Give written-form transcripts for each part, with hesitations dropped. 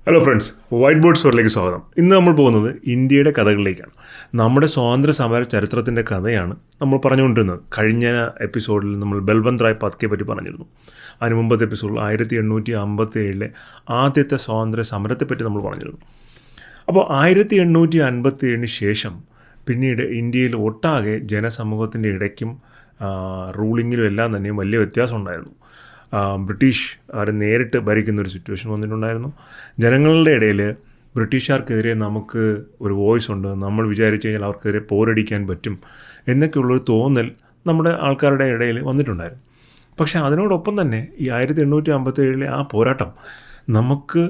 Hello friends, white board സ്റ്റോറിലേക്ക് സ്വാഗതം. ഇന്ന് നമ്മൾ പോകുന്നത് ഇന്ത്യയുടെ കഥകളിലേക്കാണ്. നമ്മുടെ സ്വാതന്ത്ര്യ സമര ചരിത്രത്തിൻ്റെ കഥയാണ് നമ്മൾ പറഞ്ഞുകൊണ്ടിരുന്നത്. കഴിഞ്ഞ എപ്പിസോഡിൽ നമ്മൾ ബൽവന്ത് റായ് പത്കയെ പറ്റി പറഞ്ഞിരുന്നു. അതിന് മുമ്പത്തെ എപ്പിസോഡിൽ 1857 ആദ്യത്തെ സ്വാതന്ത്ര്യ സമരത്തെപ്പറ്റി നമ്മൾ പറഞ്ഞിരുന്നു. അപ്പോൾ 1857 ശേഷം പിന്നീട് ഇന്ത്യയിൽ ഒട്ടാകെ ജനസമൂഹത്തിൻ്റെ ഇടയ്ക്കും റൂളിങ്ങിലും എല്ലാം തന്നെയും വലിയ വ്യത്യാസം ഉണ്ടായിരുന്നു. ബ്രിട്ടീഷ് അവരെ നേരിട്ട് ഭരിക്കുന്നൊരു സിറ്റുവേഷൻ വന്നിട്ടുണ്ടായിരുന്നു. ജനങ്ങളുടെ ഇടയിൽ ബ്രിട്ടീഷുകാർക്കെതിരെ നമുക്ക് ഒരു വോയിസ് ഉണ്ട്, നമ്മൾ വിചാരിച്ചു കഴിഞ്ഞാൽ അവർക്കെതിരെ പോരടിക്കാൻ പറ്റും എന്നൊക്കെയുള്ളൊരു തോന്നൽ നമ്മുടെ ആൾക്കാരുടെ ഇടയിൽ വന്നിട്ടുണ്ടായിരുന്നു. പക്ഷേ അതിനോടൊപ്പം തന്നെ ഈ 1857 ആ പോരാട്ടം നമുക്ക്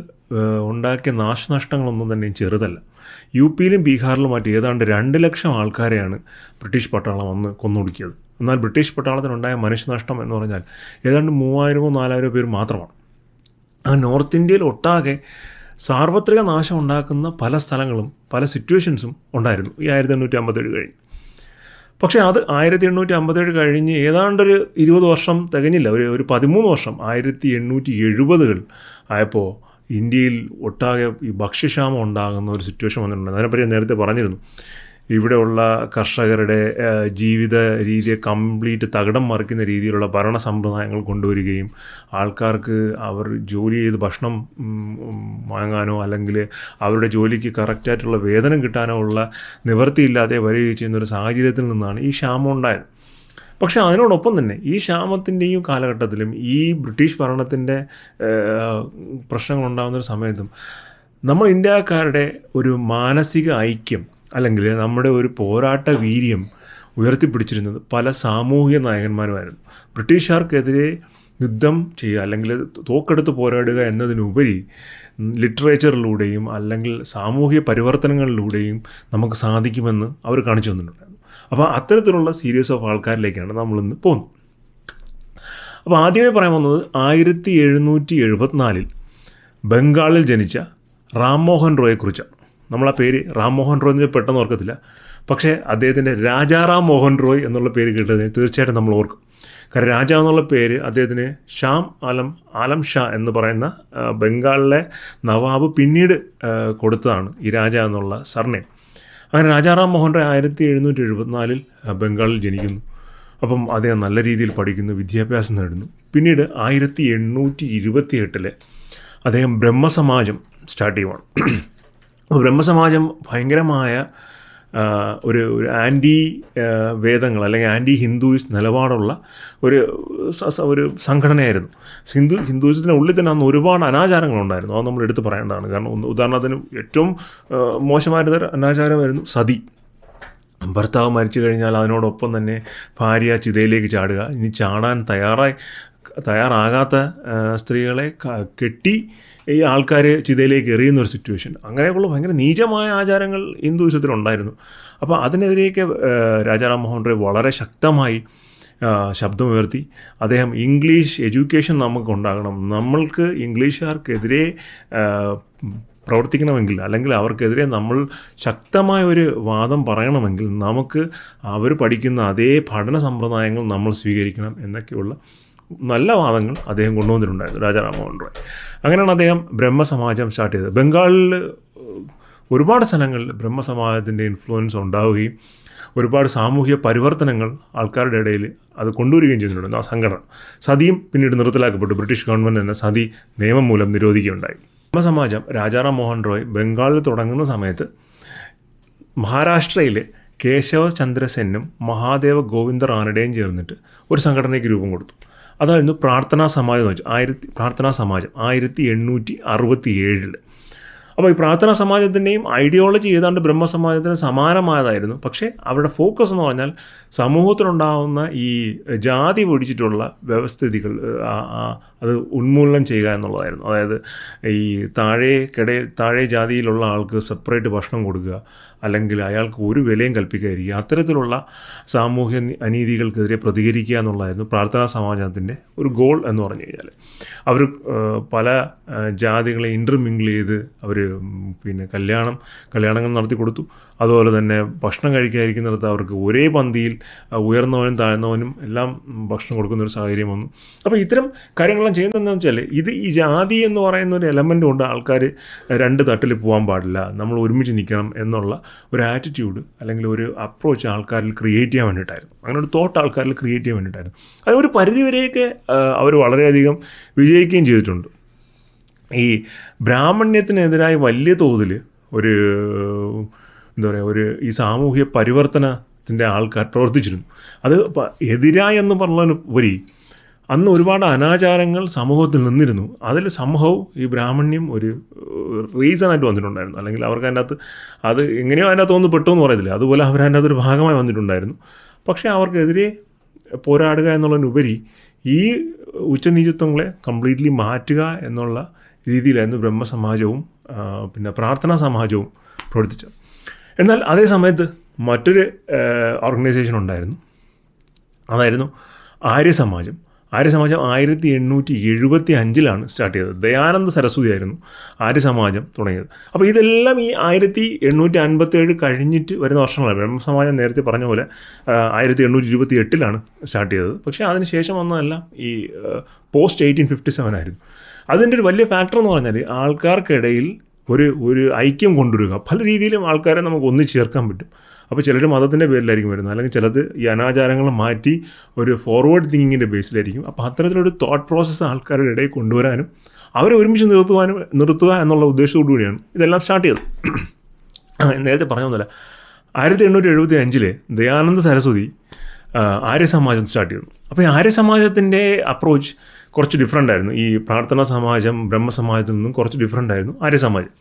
ഉണ്ടാക്കിയ നാശനഷ്ടങ്ങളൊന്നും തന്നെയും ചെറുതല്ല. യു പിയിലും ബീഹാറിലുമായിട്ട് ഏതാണ്ട് 2 ലക്ഷം ആൾക്കാരെയാണ് ബ്രിട്ടീഷ് പട്ടാളം വന്ന് കൊന്നൊടുക്കിയത്. എന്നാൽ ബ്രിട്ടീഷ് പട്ടാളത്തിനുണ്ടായ മനുഷ്യനഷ്ടം എന്ന് പറഞ്ഞാൽ ഏതാണ്ട് 3000-4000 പേര് മാത്രമാണ്. ആ നോർത്ത് ഇന്ത്യയിൽ ഒട്ടാകെ സാർവത്രിക നാശം ഉണ്ടാക്കുന്ന പല സ്ഥലങ്ങളും പല സിറ്റുവേഷൻസും ഉണ്ടായിരുന്നു ഈ 1857 കഴിഞ്ഞ്. പക്ഷേ അത് 1857 കഴിഞ്ഞ് ഏതാണ്ടൊരു 20 വർഷം തികഞ്ഞില്ല, ഒരു 13 വർഷം 1870 ആയപ്പോൾ ഇന്ത്യയിൽ ഒട്ടാകെ ഈ ഭക്ഷ്യക്ഷാമം ഉണ്ടാകുന്ന ഒരു സിറ്റുവേഷൻ വന്നിട്ടുണ്ട്. അതിനെപ്പറ്റി ഞാൻ നേരത്തെ പറഞ്ഞിരുന്നു. ഇവിടെയുള്ള കർഷകരുടെ ജീവിത രീതിയെ കംപ്ലീറ്റ് തകിടം മറിക്കുന്ന രീതിയിലുള്ള ഭരണ സമ്പ്രദായങ്ങൾ കൊണ്ടുവരികയും ആൾക്കാർക്ക് അവർ ജോലി ചെയ്ത് ഭക്ഷണം വാങ്ങാനോ അല്ലെങ്കിൽ അവരുടെ ജോലിക്ക് കറക്റ്റായിട്ടുള്ള വേതനം കിട്ടാനോ ഉള്ള നിവൃത്തിയില്ലാതെ വരികയും ചെയ്യുന്നൊരു സാഹചര്യത്തിൽ നിന്നാണ് ഈ ക്ഷാമം ഉണ്ടായത്. പക്ഷേ അതിനോടൊപ്പം തന്നെ ഈ ക്ഷാമത്തിൻ്റെയും കാലഘട്ടത്തിലും ഈ ബ്രിട്ടീഷ് ഭരണത്തിൻ്റെ പ്രശ്നങ്ങളുണ്ടാകുന്നൊരു സമയത്തും നമ്മൾ ഇന്ത്യക്കാരുടെ ഒരു മാനസിക ഐക്യം അല്ലെങ്കിൽ നമ്മുടെ ഒരു പോരാട്ട വീര്യം ഉയർത്തിപ്പിടിച്ചിരുന്നത് പല സാമൂഹിക നായകന്മാരുമായിരുന്നു. ബ്രിട്ടീഷുകാർക്കെതിരെ യുദ്ധം ചെയ്യുക അല്ലെങ്കിൽ തോക്കെടുത്ത് പോരാടുക എന്നതിനുപരി ലിറ്ററേച്ചറിലൂടെയും അല്ലെങ്കിൽ സാമൂഹിക പരിവർത്തനങ്ങളിലൂടെയും നമുക്ക് സാധിക്കുമെന്ന് അവർ കാണിച്ചു തന്നിട്ടുണ്ടായിരുന്നു. അപ്പോൾ അത്തരത്തിലുള്ള സീരീസ് ഓഫ് ആൾക്കാരിലേക്കാണ് നമ്മളിന്ന് പോകുന്നത്. അപ്പോൾ ആദ്യമേ പറയാൻ വന്നത് 1774 ബംഗാളിൽ ജനിച്ച റാം മോഹൻ റോയെക്കുറിച്ചാണ്. നമ്മൾ ആ പേര് റാം മോഹൻ റോയ് എന്ന് പെട്ടെന്ന് ഓർക്കത്തില്ല, പക്ഷേ അദ്ദേഹത്തിൻ്റെ രാജാറാം മോഹൻ റോയ് എന്നുള്ള പേര് കേട്ടതിന് തീർച്ചയായിട്ടും നമ്മൾ ഓർക്കും. കാരണം രാജ എന്നുള്ള പേര് അദ്ദേഹത്തിന് ആലം ഷാ എന്ന് പറയുന്ന ബംഗാളിലെ നവാബ് പിന്നീട് കൊടുത്തതാണ് ഈ രാജ എന്നുള്ള സർനെയിം. അങ്ങനെ രാജാറാം മോഹൻ റോയ് 1774 ബംഗാളിൽ ജനിക്കുന്നു. അപ്പം അദ്ദേഹം നല്ല രീതിയിൽ പഠിക്കുന്നു, വിദ്യാഭ്യാസം നേടുന്നു. പിന്നീട് 1828 അദ്ദേഹം ബ്രഹ്മസമാജം സ്റ്റാർട്ട് ചെയ്യുവാണ്. ബ്രഹ്മസമാജം ഭയങ്കരമായ ഒരു ആൻറ്റി വേദങ്ങൾ അല്ലെങ്കിൽ ആൻറ്റി ഹിന്ദുയിസ്റ്റ് നിലപാടുള്ള ഒരു സംഘടനയായിരുന്നു. ഹിന്ദുയിസത്തിൻ്റെ ഉള്ളിൽ തന്നെ അന്ന് ഒരുപാട് അനാചാരങ്ങളുണ്ടായിരുന്നു. അത് നമ്മൾ എടുത്ത് പറയേണ്ടതാണ്. കാരണം ഉദാഹരണത്തിന് ഏറ്റവും മോശമായൊരു അനാചാരമായിരുന്നു സതി. ഭർത്താവ് മരിച്ചു കഴിഞ്ഞാൽ അതിനോടൊപ്പം തന്നെ ഭാര്യ ചിതയിലേക്ക് ചാടുക. ഇനി ചാടാൻ തയ്യാറാകാത്ത സ്ത്രീകളെ കെട്ടി ഈ ആൾക്കാർ ചിതയിലേക്ക് എറിയുന്നൊരു സിറ്റുവേഷൻ, അങ്ങനെയൊക്കെയുള്ള ഭയങ്കര നീചമായ ആചാരങ്ങൾ ഹിന്ദുയിസത്തിലുണ്ടായിരുന്നു. അപ്പോൾ അതിനെതിരെയൊക്കെ രാജാറാം മോഹൻ റോയ് വളരെ ശക്തമായി ശബ്ദമുയർത്തി. അദ്ദേഹം ഇംഗ്ലീഷ് എഡ്യൂക്കേഷൻ നമുക്കുണ്ടാകണം, നമ്മൾക്ക് ഇംഗ്ലീഷുകാർക്കെതിരെ പ്രവർത്തിക്കണമെങ്കിൽ അല്ലെങ്കിൽ അവർക്കെതിരെ നമ്മൾ ശക്തമായ ഒരു വാദം പറയണമെങ്കിൽ നമുക്ക് അവർ പഠിക്കുന്ന അതേ പഠന സമ്പ്രദായങ്ങൾ നമ്മൾ സ്വീകരിക്കണം എന്നൊക്കെയുള്ള നല്ല വാദങ്ങൾ അദ്ദേഹം കൊണ്ടുവന്നിട്ടുണ്ടായിരുന്നു രാജാറാം മോഹൻ റോയ്. അങ്ങനെയാണ് അദ്ദേഹം ബ്രഹ്മസമാജം സ്റ്റാർട്ട് ചെയ്തത്. ബംഗാളിൽ ഒരുപാട് സ്ഥലങ്ങളിൽ ബ്രഹ്മസമാജത്തിൻ്റെ ഇൻഫ്ലുവൻസ് ഉണ്ടാവുകയും ഒരുപാട് സാമൂഹിക പരിവർത്തനങ്ങൾ ആൾക്കാരുടെ ഇടയിൽ അത് കൊണ്ടുവരികയും ചെയ്തിട്ടുണ്ട് ആ സംഘടന. സതിയും പിന്നീട് നിർത്തലാക്കപ്പെട്ടു. ബ്രിട്ടീഷ് ഗവൺമെൻറ് തന്നെ സതി നിയമം മൂലം നിരോധിക്കുകയുണ്ടായി. ബ്രഹ്മസമാജം രാജാറാം മോഹൻ റോയ് ബംഗാളിൽ തുടങ്ങുന്ന സമയത്ത് മഹാരാഷ്ട്രയിൽ കേശവ ചന്ദ്ര സെന്നും മഹാദേവ ഗോവിന്ദ റാനഡേയും ചേർന്നിട്ട് ഒരു സംഘടനയ്ക്ക് രൂപം കൊടുത്തു. അതായിരുന്നു പ്രാർത്ഥനാ സമാജം എന്ന് വെച്ചാൽ പ്രാർത്ഥനാ സമാജം 1867. അപ്പോൾ ഈ പ്രാർത്ഥനാ സമാജത്തിൻ്റെയും ഐഡിയോളജി ഏതാണ്ട് ബ്രഹ്മസമാജത്തിന് സമാനമായതായിരുന്നു. പക്ഷേ അവരുടെ ഫോക്കസ് എന്ന് പറഞ്ഞാൽ സമൂഹത്തിലുണ്ടാകുന്ന ഈ ജാതി പൊടിച്ചിട്ടുള്ള വ്യവസ്ഥിതികൾ അത് ഉന്മൂലനം ചെയ്യുക എന്നുള്ളതായിരുന്നു. അതായത് ഈ താഴെ ജാതിയിലുള്ള ആൾക്ക് സെപ്പറേറ്റ് ഭക്ഷണം കൊടുക്കുക, അല്ലെങ്കിൽ അയാൾക്ക് ഒരു വിലയും കൽപ്പിക്കാതിരിക്കുക, അത്തരത്തിലുള്ള സാമൂഹ്യ അനീതികൾക്കെതിരെ പ്രതികരിക്കുക എന്നുള്ളതായിരുന്നു പ്രാർത്ഥനാ സമാജത്തിൻ്റെ ഒരു ഗോൾ എന്ന് പറഞ്ഞു കഴിഞ്ഞാൽ. അവർ പല ജാതികളെ ഇൻ്റർമിങ്കിൾ ചെയ്ത് അവർ പിന്നെ കല്യാണങ്ങൾ നടത്തി കൊടുത്തു. അതുപോലെ തന്നെ ഭക്ഷണം കഴിക്കാതിരിക്കുന്നിടത്ത് അവർക്ക് ഒരേ പന്തിയിൽ ഉയർന്നവനും താഴ്ന്നവനും എല്ലാം ഭക്ഷണം കൊടുക്കുന്നൊരു സാഹചര്യം വന്നു. അപ്പോൾ ഇത്തരം കാര്യങ്ങളെല്ലാം ചെയ്യുന്നതെന്ന് വെച്ചാൽ ഈ ജാതി എന്ന് പറയുന്ന ഒരു എലമെൻ്റ് കൊണ്ട് ആൾക്കാർ രണ്ട് തട്ടിൽ പോകാൻ പാടില്ല, നമ്മൾ ഒരുമിച്ച് നിൽക്കണം എന്നുള്ള ഒരു ആറ്റിറ്റ്യൂഡ് അല്ലെങ്കിൽ ഒരു അപ്രോച്ച് ആൾക്കാരിൽ ക്രിയേറ്റ് ചെയ്യാൻ വേണ്ടിയിട്ടായിരുന്നു. അങ്ങനെ ഒരു തോട്ട് ആൾക്കാരിൽ ക്രിയേറ്റ് ചെയ്യാൻ വേണ്ടിയിട്ടായിരുന്നു. അത് ഒരു പരിധിവരെയൊക്കെ അവർ വളരെയധികം വിജയിക്കുകയും ചെയ്തിട്ടുണ്ട്. ഈ ബ്രാഹ്മണ്യത്തിനെതിരായി വലിയ തോതിൽ ഒരു എന്താ പറയുക ഈ സാമൂഹ്യ പരിവർത്തനത്തിൻ്റെ ആൾക്കാർ പ്രവർത്തിച്ചിരുന്നു. അത് എതിരായെന്ന് പറഞ്ഞതിനുപരി അന്ന് ഒരുപാട് അനാചാരങ്ങൾ സമൂഹത്തിൽ നിന്നിരുന്നു. അതിൽ സമൂഹവും ഈ ബ്രാഹ്മണ്യം ഒരു റീസണായിട്ട് വന്നിട്ടുണ്ടായിരുന്നു. അല്ലെങ്കിൽ അവർക്ക് അതിനകത്ത് അത് എങ്ങനെയോ അതിനകത്ത് ഒന്ന് പെട്ടു എന്ന് പറയത്തില്ല, അതുപോലെ അവർ അതിനകത്ത് ഒരു ഭാഗമായി വന്നിട്ടുണ്ടായിരുന്നു. പക്ഷേ അവർക്കെതിരെ പോരാടുക എന്നുള്ളതിനുപരി ഈ ഉച്ചനീചത്വങ്ങളെ കംപ്ലീറ്റ്ലി മാറ്റുക എന്നുള്ള രീതിയിലായിരുന്നു ബ്രഹ്മസമാജവും പിന്നെ പ്രാർത്ഥനാ സമാജവും പ്രവർത്തിച്ചത്. എന്നാൽ അതേ സമയത്ത് മറ്റൊരു ഓർഗനൈസേഷൻ ഉണ്ടായിരുന്നു, അതായിരുന്നു ആര്യസമാജം. ആര്യസമാജം 1875 സ്റ്റാർട്ട് ചെയ്തത്. ദയാനന്ദ സരസ്വതി ആയിരുന്നു ആര്യസമാജം തുടങ്ങിയത്. അപ്പോൾ ഇതെല്ലാം ഈ 1857 കഴിഞ്ഞിട്ട് വരുന്ന വർഷങ്ങളാണ്. ബ്രഹ്മസമാജം നേരത്തെ പറഞ്ഞ പോലെ 1828 സ്റ്റാർട്ട് ചെയ്തത്. പക്ഷേ അതിന് ശേഷം വന്നതെല്ലാം ഈ പോസ്റ്റ് 1857 ആയിരുന്നു. അതിൻ്റെ ഒരു വലിയ ഫാക്ടർ എന്ന് പറഞ്ഞാൽ ആൾക്കാർക്കിടയിൽ ഒരു ഐക്യം കൊണ്ടുവരിക. പല രീതിയിലും ആൾക്കാരെ നമുക്ക് ഒന്നിച്ച് ചേർക്കാൻ പറ്റും. അപ്പോൾ ചിലർ മതത്തിൻ്റെ പേരിലായിരിക്കും വരുന്നത്, അല്ലെങ്കിൽ ചിലത് ഈ അനാചാരങ്ങൾ മാറ്റി ഒരു ഫോർവേഡ് തിങ്കിങ്ങിൻ്റെ ബേസിലായിരിക്കും. അപ്പോൾ അത്തരത്തിലൊരു തോട്ട് പ്രോസസ്സ് ആൾക്കാരുടെ ഇടയിൽ കൊണ്ടുവരാനും അവരെ ഒരുമിച്ച് നിർത്തുക എന്നുള്ള ഉദ്ദേശത്തോടു കൂടിയാണ് ഇതെല്ലാം സ്റ്റാർട്ട് ചെയ്തത്. നേരത്തെ പറഞ്ഞ 1875 ദയാനന്ദ സരസ്വതി ആര്യസമാജം സ്റ്റാർട്ട് ചെയ്തു. അപ്പോൾ ഈ ആര്യസമാജത്തിൻ്റെ അപ്രോച്ച് കുറച്ച് ഡിഫറൻ്റ് ആയിരുന്നു. ഈ പ്രാർത്ഥനാ സമാജം ബ്രഹ്മസമാജത്തിൽ നിന്നും കുറച്ച് ഡിഫറൻ്റ് ആയിരുന്നു ആര്യസമാജം.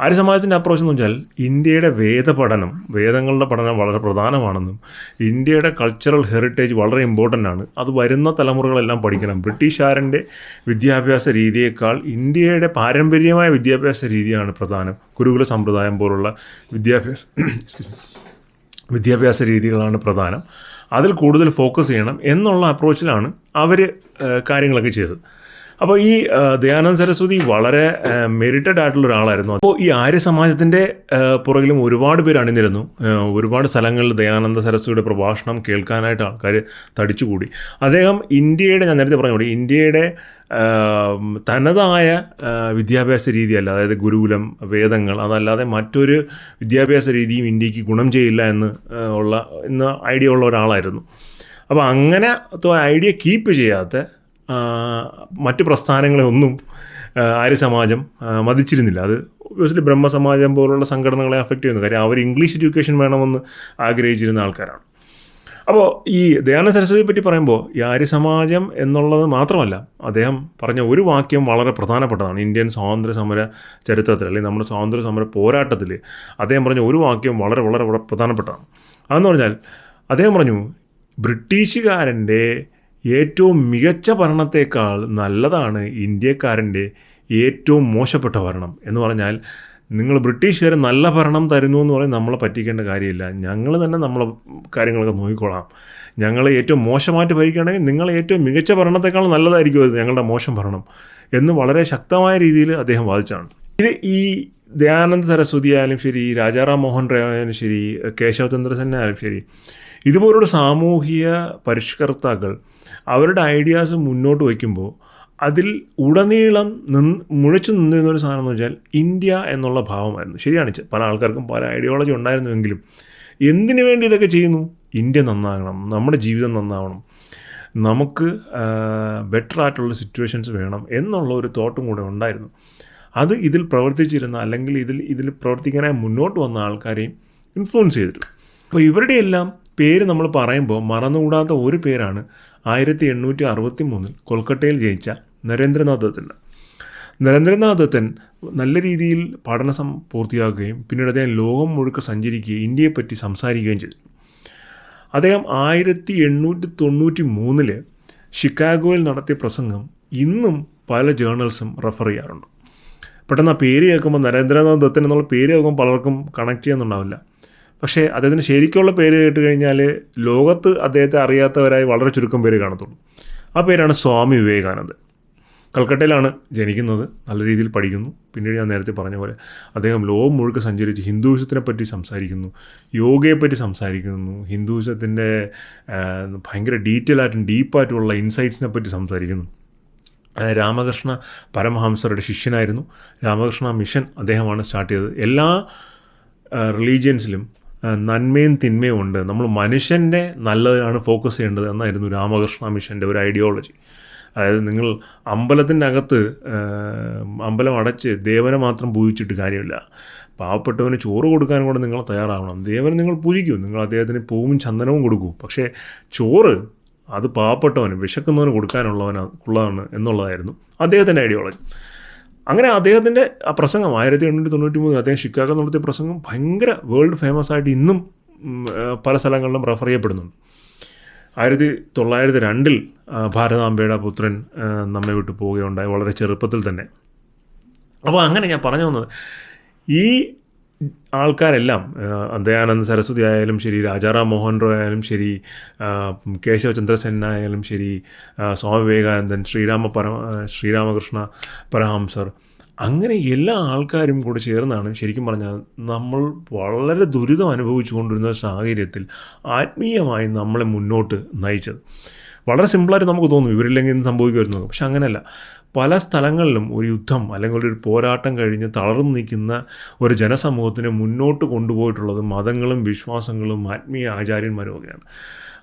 ആര്യസമാജത്തിൻ്റെ അപ്രോച്ച് എന്ന് വെച്ചാൽ ഇന്ത്യയുടെ വേദങ്ങളുടെ പഠനം വളരെ പ്രധാനമാണെന്നും ഇന്ത്യയുടെ കൾച്ചറൽ ഹെറിറ്റേജ് വളരെ ഇമ്പോർട്ടൻ്റ് ആണ്, അത് വരുന്ന തലമുറകളെല്ലാം പഠിക്കണം. ബ്രിട്ടീഷുകാരൻ്റെ വിദ്യാഭ്യാസ രീതിയേക്കാൾ ഇന്ത്യയുടെ പാരമ്പര്യമായ വിദ്യാഭ്യാസ രീതിയാണ് പ്രധാനം. ഗുരുകുല സമ്പ്രദായം പോലുള്ള വിദ്യാഭ്യാസ രീതികളാണ് പ്രധാനം, അതിൽ കൂടുതൽ ഫോക്കസ് ചെയ്യണം എന്നുള്ള അപ്രോച്ചിലാണ് അവർ കാര്യങ്ങളൊക്കെ ചെയ്തത്. അപ്പോൾ ഈ ദയാനന്ദ സരസ്വതി വളരെ മെറിറ്റഡ് ആയിട്ടുള്ള ഒരാളായിരുന്നു. അപ്പോൾ ഈ ആര്യസമാജത്തിൻ്റെ പുറകിലും ഒരുപാട് പേര് അണിനിരുന്നു. ഒരുപാട് സ്ഥലങ്ങളിൽ ദയാനന്ദ സരസ്വതിയുടെ പ്രഭാഷണം കേൾക്കാനായിട്ട് ആൾക്കാർ തടിച്ചുകൂടി. അദ്ദേഹം ഞാൻ നേരത്തെ പറഞ്ഞ ഇന്ത്യയുടെ തനതായ വിദ്യാഭ്യാസ രീതിയല്ല, അതായത് ഗുരുകുലം, വേദങ്ങൾ, അതല്ലാതെ മറ്റൊരു വിദ്യാഭ്യാസ രീതിയും ഇന്ത്യക്ക് ഗുണം ചെയ്യില്ല എന്ന ഐഡിയ ഉള്ള ഒരാളായിരുന്നു. അപ്പോൾ അങ്ങനെ ഐഡിയ കീപ്പ് ചെയ്യാത്ത മറ്റ് പ്രസ്ഥാനങ്ങളെ ഒന്നും ആര്യസമാജം മതിച്ചിരുന്നില്ല. അത് ഒബ്വിയസ്ലി ബ്രഹ്മസമാജം പോലുള്ള സംഘടനകളെ അഫക്റ്റ് ചെയ്യുന്നു. കാര്യം അവർ ഇംഗ്ലീഷ് എഡ്യൂക്കേഷൻ വേണമെന്ന് ആഗ്രഹിച്ചിരുന്ന ആൾക്കാരാണ്. അപ്പോൾ ഈ ദയാനന്ദ സരസ്വതിയെ പറ്റി പറയുമ്പോൾ ഈ ആര്യസമാജം എന്നുള്ളത് മാത്രമല്ല, അദ്ദേഹം പറഞ്ഞ ഒരു വാക്യം വളരെ പ്രധാനപ്പെട്ടതാണ്. ഇന്ത്യൻ സ്വാതന്ത്ര്യ സമര ചരിത്രത്തിൽ, അല്ലെങ്കിൽ നമ്മുടെ സ്വാതന്ത്ര്യ സമര പോരാട്ടത്തിൽ അദ്ദേഹം പറഞ്ഞ ഒരു വാക്യം വളരെ വളരെ വളരെ പ്രധാനപ്പെട്ടതാണ്. അതെന്ന് പറഞ്ഞാൽ അദ്ദേഹം പറഞ്ഞു, ബ്രിട്ടീഷുകാരൻ്റെ ഏറ്റവും മികച്ച ഭരണത്തേക്കാൾ നല്ലതാണ് ഇന്ത്യക്കാരൻ്റെ ഏറ്റവും മോശപ്പെട്ട ഭരണം. എന്ന് പറഞ്ഞാൽ നിങ്ങൾ ബ്രിട്ടീഷുകാർ നല്ല ഭരണം തരുന്നു എന്ന് പറഞ്ഞാൽ നമ്മളെ പറ്റിക്കേണ്ട കാര്യമില്ല, ഞങ്ങൾ തന്നെ നമ്മളെ കാര്യങ്ങളൊക്കെ നോക്കിക്കോളാം. ഞങ്ങളെ ഏറ്റവും മോശമായിട്ട് ഭരിക്കുകയാണെങ്കിൽ നിങ്ങൾ ഏറ്റവും മികച്ച ഭരണത്തെക്കാൾ നല്ലതായിരിക്കും അത് ഞങ്ങളുടെ മോശം ഭരണം എന്ന് വളരെ ശക്തമായ രീതിയിൽ അദ്ദേഹം വാദിച്ചാണ്. ഇത് ഈ ദയാനന്ദ സരസ്വതി ആയാലും ശരി, രാജാറാം മോഹൻ റോയ് ആയാലും ശരി, കേശവചന്ദ്ര സെൻ ആയാലും ശരി, ഇതുപോലുള്ള സാമൂഹിക പരിഷ്കർത്താക്കൾ അവരുടെ ഐഡിയാസ് മുന്നോട്ട് വയ്ക്കുമ്പോൾ അതിൽ ഉടനീളം മുഴച്ചു നിന്നിരുന്നൊരു സാധനം എന്ന് വെച്ചാൽ ഇന്ത്യ എന്നുള്ള ഭാവമായിരുന്നു. ശരിയാണ്, പല ആൾക്കാർക്കും പല ഐഡിയോളജി ഉണ്ടായിരുന്നുവെങ്കിലും എന്തിനു വേണ്ടി ഇതൊക്കെ ചെയ്യുന്നു? ഇന്ത്യ നന്നാകണം, നമ്മുടെ ജീവിതം നന്നാവണം, നമുക്ക് ബെറ്റർ ആയിട്ടുള്ള സിറ്റുവേഷൻസ് വേണം എന്നുള്ള ഒരു തോട്ടും കൂടെ ഉണ്ടായിരുന്നു. അത് ഇതിൽ പ്രവർത്തിച്ചിരുന്ന, അല്ലെങ്കിൽ ഇതിൽ പ്രവർത്തിക്കാനായി മുന്നോട്ട് വന്ന ആൾക്കാരെയും ഇൻഫ്ലുവൻസ് ചെയ്തിട്ടുണ്ട്. അപ്പോൾ ഇവരുടെ എല്ലാം പേര് നമ്മൾ പറയുമ്പോൾ മറന്നുകൂടാത്ത ഒരു പേരാണ് 1863 കൊൽക്കട്ടയിൽ ജയിച്ച നരേന്ദ്രനാഥ് ദത്തൻ നല്ല രീതിയിൽ പഠനം പൂർത്തിയാക്കുകയും പിന്നീട് അദ്ദേഹം ലോകം മുഴുക്ക സഞ്ചരിക്കുകയും ഇന്ത്യയെപ്പറ്റി സംസാരിക്കുകയും ചെയ്തു. അദ്ദേഹം 1893 ഷിക്കാഗോയിൽ നടത്തിയ പ്രസംഗം ഇന്നും പല ജേർണൽസും റെഫർ ചെയ്യാറുണ്ട്. പെട്ടെന്ന് ആ പേര് കേൾക്കുമ്പോൾ, നരേന്ദ്രനാഥ് ദത്തൻ എന്നുള്ള പേര് കേൾക്കുമ്പോൾ പലർക്കും കണക്ട് ചെയ്യാന്നുണ്ടാവില്ല. പക്ഷേ അദ്ദേഹത്തിന് ശരിക്കുള്ള പേര് കേട്ട് കഴിഞ്ഞാൽ ലോകത്ത് അദ്ദേഹത്തെ അറിയാത്തവരായി വളരെ ചുരുക്കം പേര് കാണത്തുള്ളൂ. ആ പേരാണ് സ്വാമി വിവേകാനന്ദൻ. കൽക്കട്ടയിലാണ് ജനിക്കുന്നത്, നല്ല രീതിയിൽ പഠിക്കുന്നു. പിന്നീട് ഞാൻ നേരത്തെ പറഞ്ഞ പോലെ അദ്ദേഹം ലോകം മുഴുക്കെ സഞ്ചരിച്ച് ഹിന്ദുയിസത്തിനെ പറ്റി സംസാരിക്കുന്നു, യോഗയെപ്പറ്റി സംസാരിക്കുന്നു, ഹിന്ദുയിസത്തിൻ്റെ ഭയങ്കര ഡീറ്റെയിൽ ആയിട്ടും ഡീപ്പായിട്ടുള്ള ഇൻസൈറ്റ്സിനെ പറ്റി സംസാരിക്കുന്നു. രാമകൃഷ്ണ പരമഹംസരുടെ ശിഷ്യനായിരുന്നു. രാമകൃഷ്ണ മിഷൻ അദ്ദേഹമാണ് സ്റ്റാർട്ട് ചെയ്തത്. എല്ലാ റിലീജിയൻസിലും നന്മയും തിന്മയും ഉണ്ട്, നമ്മൾ മനുഷ്യൻ്റെ നല്ലതാണ് ഫോക്കസ് ചെയ്യേണ്ടത് എന്നായിരുന്നു രാമകൃഷ്ണ മിഷൻ്റെ ഒരു ഐഡിയോളജി. അതായത് നിങ്ങൾ അമ്പലത്തിൻ്റെ അകത്ത് അമ്പലം അടച്ച് ദേവനെ മാത്രം പൂജിച്ചിട്ട് കാര്യമില്ല, പാവപ്പെട്ടവന് ചോറ് കൊടുക്കാൻ കൂടെ നിങ്ങൾ തയ്യാറാവണം. ദേവനെ നിങ്ങൾ പൂജിക്കൂ, നിങ്ങൾ അദ്ദേഹത്തിന് പൂവും ചന്ദനവും കൊടുക്കൂ, പക്ഷേ ചോറ് അത് പാവപ്പെട്ടവന് വിശക്കുന്നവന് കൊടുക്കാനുള്ളതാണ് എന്നുള്ളതായിരുന്നു അദ്ദേഹത്തിൻ്റെ ഐഡിയോളജി. അങ്ങനെ അദ്ദേഹത്തിൻ്റെ ആ പ്രസംഗം 1893 അദ്ദേഹം ഷിക്കാഗോ നടത്തിയ പ്രസംഗം ഭയങ്കര വേൾഡ് ഫേമസ് ആയിട്ട് ഇന്നും പല സ്ഥലങ്ങളിലും റെഫർ ചെയ്യപ്പെടുന്നുണ്ട്. 1902 ഭാരതാംബയുടെ പുത്രൻ നമ്മെ വിട്ടു പോവുകയുണ്ടായി, വളരെ ചെറുപ്പത്തിൽ തന്നെ. അപ്പോൾ അങ്ങനെ ഞാൻ പറഞ്ഞു വന്നത്, ഈ ആൾക്കാരെല്ലാം ദയാനന്ദ സരസ്വതി ആയാലും ശരി, രാജാറാം മോഹൻ റോയ് ആയാലും ശരി, കേശവചന്ദ്ര സെൻ ആയാലും ശരി, സ്വാമി വിവേകാനന്ദൻ, ശ്രീരാമകൃഷ്ണ പരമഹംസർ, അങ്ങനെ എല്ലാ ആൾക്കാരും കൂടെ ചേർന്നാണ് ശരിക്കും പറഞ്ഞാൽ നമ്മൾ വളരെ ദുരിതം അനുഭവിച്ചു കൊണ്ടിരുന്ന സാഹചര്യത്തിൽ ആത്മീയമായി നമ്മളെ മുന്നോട്ട് നയിച്ചത്. വളരെ സിമ്പിളായിട്ട് നമുക്ക് തോന്നും ഇവരില്ലെങ്കിൽ എന്ത് സംഭവിക്കുമായിരുന്നു, പക്ഷെ അങ്ങനെയല്ല. പല സ്ഥലങ്ങളിലും ഒരു യുദ്ധം അല്ലെങ്കിൽ ഒരു പോരാട്ടം കഴിഞ്ഞ് തളർന്നു നിൽക്കുന്ന ഒരു ജനസമൂഹത്തിനെ മുന്നോട്ട് കൊണ്ടുപോയിട്ടുള്ളത് മതങ്ങളും വിശ്വാസങ്ങളും ആത്മീയ ആചാര്യന്മാരും ഒക്കെയാണ്.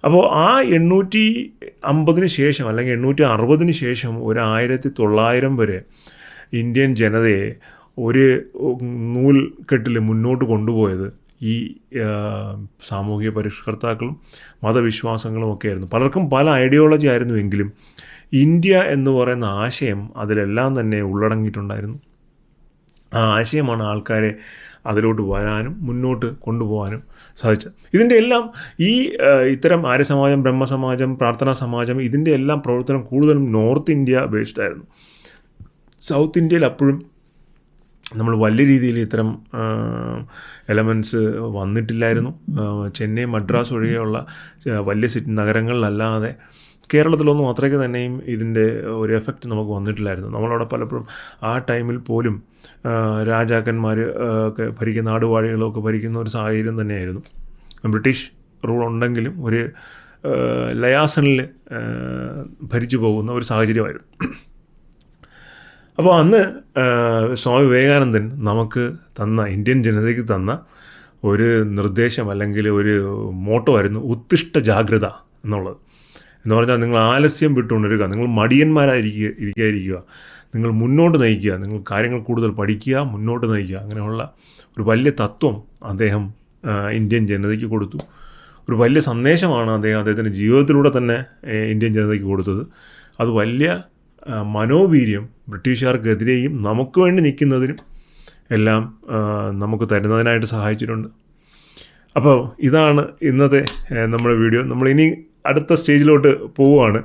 അപ്പോൾ ആ 850 ശേഷം അല്ലെങ്കിൽ 860 ശേഷം ഒരു 1900 വരെ ഇന്ത്യൻ ജനതയെ ഒരു നൂൽക്കെട്ടിൽ മുന്നോട്ട് കൊണ്ടുപോയത് ഈ സാമൂഹിക പരിഷ്കർത്താക്കളും മതവിശ്വാസങ്ങളും ഒക്കെ ആയിരുന്നു. പലർക്കും പല ഐഡിയോളജി ആയിരുന്നുവെങ്കിലും ഇന്ത്യ എന്ന് പറയുന്ന ആശയം അതിലെല്ലാം തന്നെ ഉള്ളടങ്ങിയിട്ടുണ്ടായിരുന്നു. ആ ആശയമാണ് ആൾക്കാരെ അതിലോട്ട് വരാനും മുന്നോട്ട് കൊണ്ടുപോകാനും സാധിച്ചത്. ഇതിൻ്റെ എല്ലാം ഇത്തരം ആര്യസമാജം, ബ്രഹ്മസമാജം, പ്രാർത്ഥനാ സമാജം, ഇതിൻ്റെ എല്ലാം പ്രവർത്തനം കൂടുതലും നോർത്ത് ഇന്ത്യ ബേസ്ഡ് ആയിരുന്നു. സൗത്ത് ഇന്ത്യയിൽ അപ്പോഴും നമ്മൾ വലിയ രീതിയിൽ ഇത്തരം എലമെൻറ്റ്സ് വന്നിട്ടില്ലായിരുന്നു. ചെന്നൈ, മദ്രാസ് ഒഴികെയുള്ള വലിയ നഗരങ്ങളിലല്ലാതെ കേരളത്തിലൊന്നും അത്രയ്ക്ക് തന്നെയും ഇതിൻ്റെ ഒരു എഫക്റ്റ് നമുക്ക് വന്നിട്ടില്ലായിരുന്നു. നമ്മളവിടെ പലപ്പോഴും ആ ടൈമിൽ പോലും രാജാക്കന്മാർ ഒക്കെ ഭരിക്കുന്ന, നാടുവാഴികളൊക്കെ ഭരിക്കുന്ന ഒരു സാഹചര്യം തന്നെയായിരുന്നു. ബ്രിട്ടീഷ് റൂൾ ഉണ്ടെങ്കിലും ഒരു ലയാസണിൽ ഭരിച്ചു പോകുന്ന ഒരു സാഹചര്യമായിരുന്നു. അപ്പോൾ അന്ന് സ്വാമി വിവേകാനന്ദൻ നമുക്ക് തന്ന, ഇന്ത്യൻ ജനതയ്ക്ക് തന്ന ഒരു നിർദ്ദേശം അല്ലെങ്കിൽ ഒരു മോട്ടോ ആയിരുന്നു ഉത്തിഷ്ഠ ജാഗ്രത എന്നുള്ളത്. എന്ന് പറഞ്ഞാൽ നിങ്ങൾ ആലസ്യം വിട്ടുകൊണ്ടിരിക്കുക, നിങ്ങൾ ഇരിക്കാതിരിക്കുക, നിങ്ങൾ മുന്നോട്ട് നയിക്കുക, നിങ്ങൾ കാര്യങ്ങൾ കൂടുതൽ പഠിക്കുക, മുന്നോട്ട് നയിക്കുക. അങ്ങനെയുള്ള ഒരു വലിയ തത്വം അദ്ദേഹം ഇന്ത്യൻ ജനതയ്ക്ക് കൊടുത്തു. ഒരു വലിയ സന്ദേശമാണ് അദ്ദേഹത്തിൻ്റെ ജീവിതത്തിലൂടെ തന്നെ ഇന്ത്യൻ ജനതയ്ക്ക് കൊടുത്തത്. അത് വലിയ മനോവീര്യം ബ്രിട്ടീഷുകാർക്കെതിരെയും നമുക്ക് വേണ്ടി നിൽക്കുന്നതിനും എല്ലാം നമുക്ക് തരുന്നതിനായിട്ട് സഹായിച്ചിട്ടുണ്ട്. അപ്പോൾ ഇതാണ് ഇന്നത്തെ നമ്മുടെ വീഡിയോ. നമ്മളിനി അടുത്ത സ്റ്റേജിലോട്ട് പോവുകയാണ്.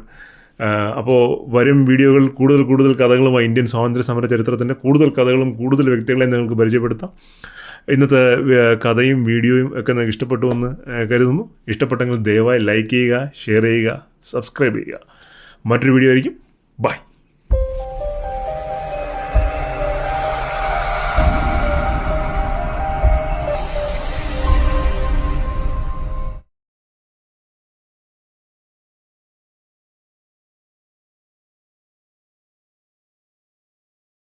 അപ്പോൾ വരും വീഡിയോകൾ കൂടുതൽ കഥകളുമായി ഇന്ത്യൻ സ്വാതന്ത്ര്യ സമര ചരിത്രത്തിൻ്റെ കൂടുതൽ കഥകളും കൂടുതൽ വ്യക്തികളെയും നിങ്ങൾക്ക് പരിചയപ്പെടുത്താം. ഇന്നത്തെ കഥയും വീഡിയോയും ഒക്കെ നിങ്ങൾക്ക് ഇഷ്ടപ്പെട്ടു എന്ന് കരുതുന്നു. ഇഷ്ടപ്പെട്ടെങ്കിൽ ദയവായി ലൈക്ക് ചെയ്യുക, ഷെയർ ചെയ്യുക, സബ്സ്ക്രൈബ് ചെയ്യുക. മറ്റൊരു വീഡിയോ ആയിരിക്കും. ബൈ.